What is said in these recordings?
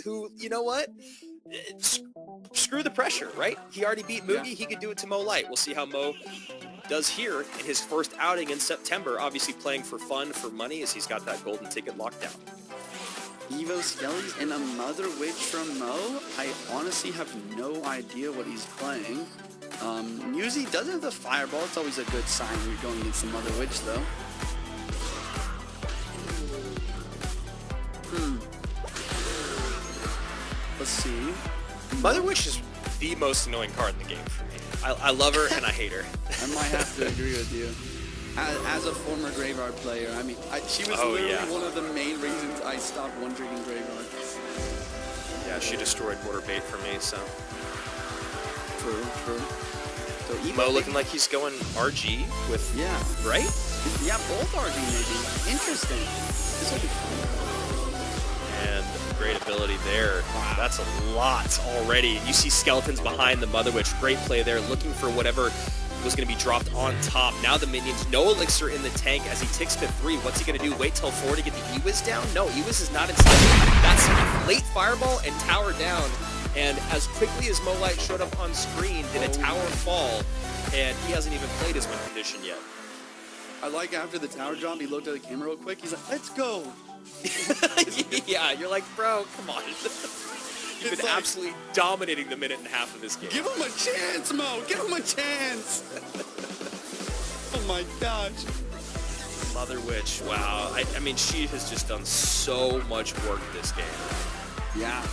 who, you know what? Screw the pressure, right? He already beat Mugi. He could do it to Mo Light. We'll see how Mo does here in his first outing in September. Obviously playing for fun, for money, as he's got that golden ticket locked down. Evo Skellies and a Mother Witch from Mo. I honestly have no idea what he's playing. Muzi doesn't have the Fireball. It's always a good sign when you're going against the Mother Witch, though. Let's see. Mother Witch is the most annoying card in the game for me. I love her and I hate her. I might have to agree with you. As a former Graveyard player, I mean, she was literally one of the main reasons I stopped one-drinking Graveyard. Yeah, she destroyed Border Bait for me, so. True. So Mo looking like he's going RG with, right? Yeah, both RG maybe. Interesting. This will be fun. And great ability there. Wow. That's a lot already. You see skeletons behind the Mother Witch. Great play there, looking for whatever was going to be dropped on top. Now the minions, no elixir in the tank as he ticks to 3. What's he going to do? Wait till 4 to get the Ewiz down? No, Ewiz is not inside. That's late Fireball and tower down. And as quickly as Mo Light showed up on screen, did a tower fall, and he hasn't even played his win condition yet. I like after the tower drop, he looked at the camera real quick. He's like, let's go. Yeah, you're like, bro, come on. You've been absolutely dominating the minute and a half of this game. Give him a chance, Mo. Give him a chance. Oh my gosh. Mother Witch, wow. I mean, she has just done so much work this game. Yeah.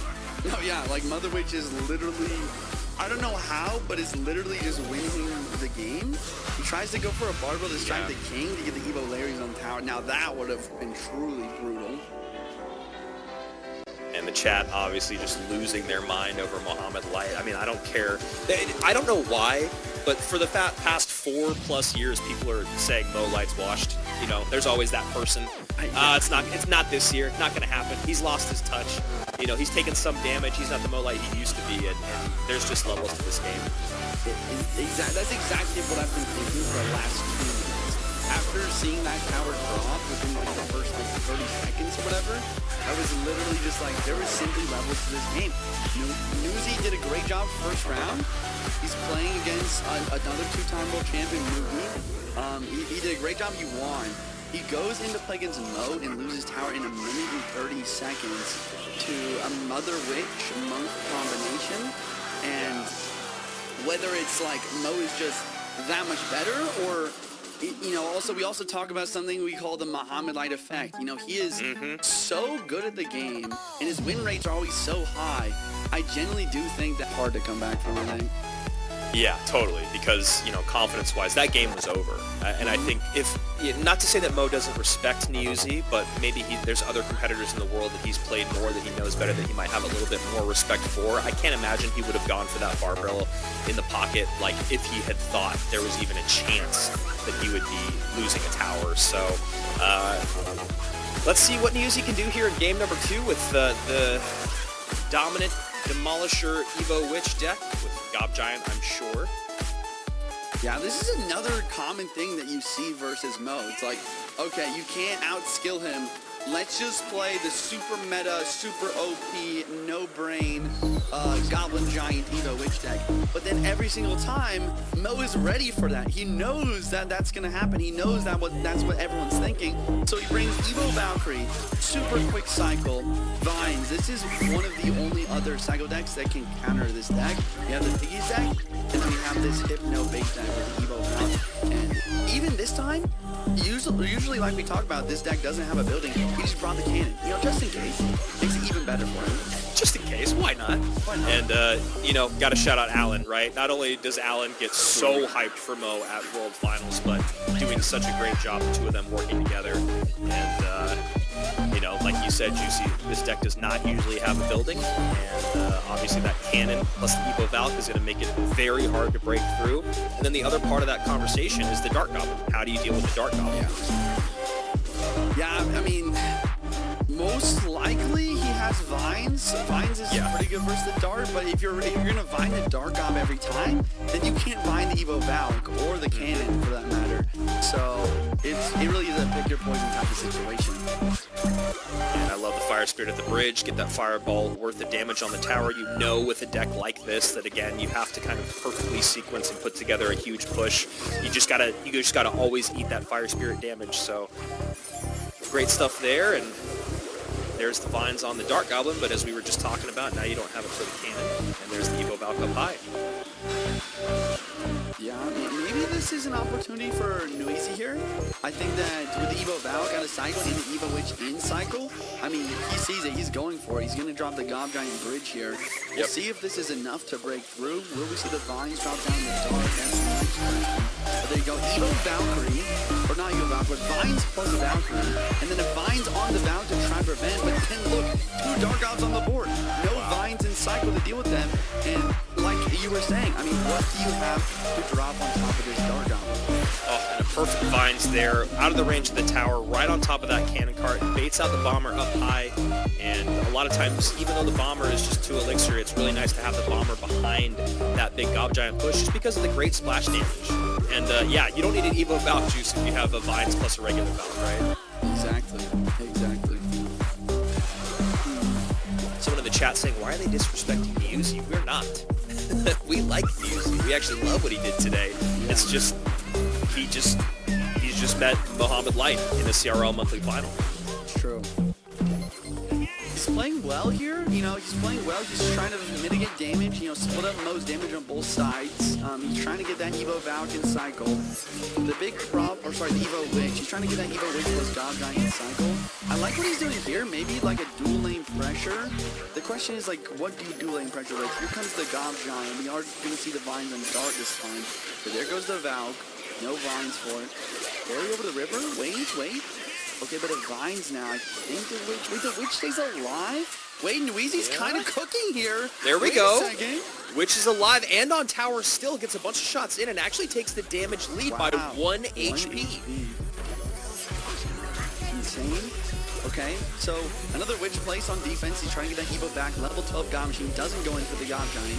No, yeah, like Mother Witch is literally, I don't know how, but it's literally just winning the game. He tries to go for a barbell to strike the king to get the Evo Larrys on tower. Now that would have been truly brutal. And the chat obviously just losing their mind over Mohamed Light. I mean, I don't care. I don't know why, but for the past 4+ years, people are saying Mo Light's washed. You know, there's always that person. It's not this year. Not going to happen. He's lost his touch. You know, he's taken some damage. He's not the Mo Light he used to be, and there's just levels to this game. That's exactly what I've been thinking for the last 2 minutes. After seeing that tower drop within like the first 30 seconds or whatever, I was literally just like, there was simply levels to this game. Newsy did a great job first round. He's playing against another 2-time world champion, Mugi. He did a great job. He won. He goes into play against Mo and loses tower in 1 minute and 30 seconds to a Mother Witch Monk combination. And whether it's like Mo is just that much better, or you know, we also talk about something we call the Mohamed Light effect. You know, he is so good at the game, and his win rates are always so high. I genuinely do think that's hard to come back from, I think. Yeah, totally, because, you know, confidence-wise, that game was over. And I think not to say that Mo doesn't respect Niuzi, but maybe there's other competitors in the world that he's played more, that he knows better, that he might have a little bit more respect for. I can't imagine he would have gone for that barbell in the pocket, like, if he had thought there was even a chance that he would be losing a tower. So, let's see what Niuzi can do here in game number 2 with the dominant Demolisher Evo Witch deck with Gob Giant, I'm sure. Yeah, this is another common thing that you see versus Mo. It's like, okay, you can't outskill him. Let's just play the super meta, super OP, no brain, Goblin Giant Evo Witch deck. But then every single time, Mo is ready for that. He knows that that's going to happen. He knows that's what everyone's thinking. So he brings Evo Valkyrie, super quick cycle, Vines. This is one of the only other cycle decks that can counter this deck. You have the Piggies deck, and then we have this Hypno base deck with Evo Valkyrie. And even this time, usually like we talked about, this deck doesn't have a building. He just brought the cannon, you know, just in case. Makes it even better for him. Just in case, why not? Why not? And, you know, got to shout out Alan, right? Not only does Alan get so hyped for Mo at World Finals, but doing such a great job, the two of them working together. And, you know, like you said, Juicy, this deck does not usually have a building. And obviously that cannon plus the Evo Valk is going to make it very hard to break through. And then the other part of that conversation is the Dark Goblin. How do you deal with the Dark Goblin? Yeah, I mean, most likely he has Vines. Vines is pretty good versus the Dart, but if you're gonna Vine the Dark Gob every time, then you can't Vine the Evo Valk or the Cannon for that matter. So it really is a pick your poison type of situation. And I love the Fire Spirit at the bridge. Get that fireball worth the damage on the tower. You know with a deck like this that, again, you have to kind of perfectly sequence and put together a huge push. You just gotta always eat that Fire Spirit damage. So great stuff there. And there's the vines on the Dark Goblin, but as we were just talking about, now you don't have it for the cannon. And there's the Evo Valk up high. Yeah, maybe this is an opportunity for Noisy here. I think that with the Evo Valk out of cycle and the Evo Witch in cycle, I mean, he sees it, he's going for it. He's going to drop the Gob Giant Bridge here. We'll see if this is enough to break through. Will we see the Vines drop down in the dark? But there you go, Evo Valkyrie, or not Evo Valkyrie, but Vines plus the Valkyrie, and then the Vines on the Valk to try and prevent, but then look, 2 Dark Gobs on the board. No Vines in cycle to deal with them, and like you were saying, I mean, what do you have to drop on top of this Dark Goblin? Oh, and a perfect Vines there, out of the range of the tower, right on top of that cannon cart, baits out the Bomber up high, and a lot of times, even though the Bomber is just 2 elixir, it's really nice to have the Bomber behind that big Gob Giant push, just because of the great splash damage. And yeah, you don't need an Evo Valk juice if you have a Vines plus a regular Valk, right? Exactly. Someone in the chat saying, why are they disrespecting Muse? We're not. We like Muse. We actually love what he did today. Yeah. It's just, he's just met Mohamed Light in the CRL monthly final. True. He's playing well here. You know, he's playing well. He's trying to mitigate damage. You know, split up Mo's damage on both sides. He's trying to get that Evo Valk in cycle. The big prop, or sorry, the Evo Witch. He's trying to get that Evo Witch plus Gob Giant in cycle. I like what he's doing here. Maybe like a dual lane pressure. The question is like, what do you dual lane pressure? Like, here comes the Gob Giant. We are going to see the Vines on Dark this time. So there goes the Valk. No Vines for it. Barry over the river. Wait. Okay, but the Vines now. I think the Witch. Wait, the Witch stays alive? Wait, Nuizi's kind of cooking here. There we Wait go. a second. Witch is alive and on tower still, gets a bunch of shots in and actually takes the damage lead by 1 HP. Insane. Okay, so another Witch place on defense. He's trying to get that Evo back. Level 12 Gob Machine doesn't go in for the Gob Giant.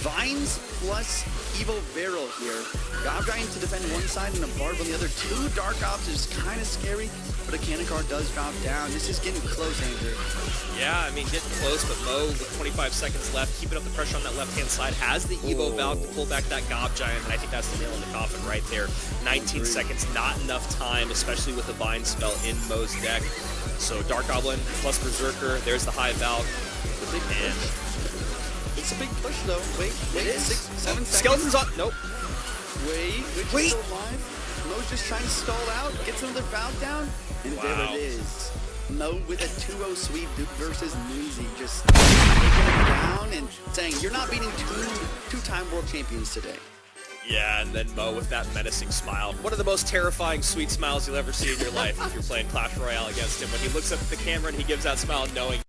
Vines plus Evo Barrel here. Gob Giant to defend one side and a Barb on the other. 2 Dark Gobs is kind of scary, but a cannon card does drop down. This is getting close, Andrew. Yeah, I mean, getting close, but Mo, with 25 seconds left, keeping up the pressure on that left-hand side, has the Evo Valk to pull back that Gob Giant, and I think that's the nail in the coffin right there. 19 seconds, not enough time, especially with the Vine spell in Mo's deck. So Dark Goblin plus Berserker, there's the high Valk. And It's a big push, though. Wait, 6, 7 seconds. Skeleton's on, nope. Wait. Still alive. Mo's just trying to stall out, gets another Valk down, and there it is. Mo with a 2-0 sweep versus Nuizi, just taking him down and saying, you're not beating two-time world champions today. Yeah, and then Mo with that menacing smile. One of the most terrifying sweet smiles you'll ever see in your life if you're playing Clash Royale against him. When he looks up at the camera and he gives that smile knowing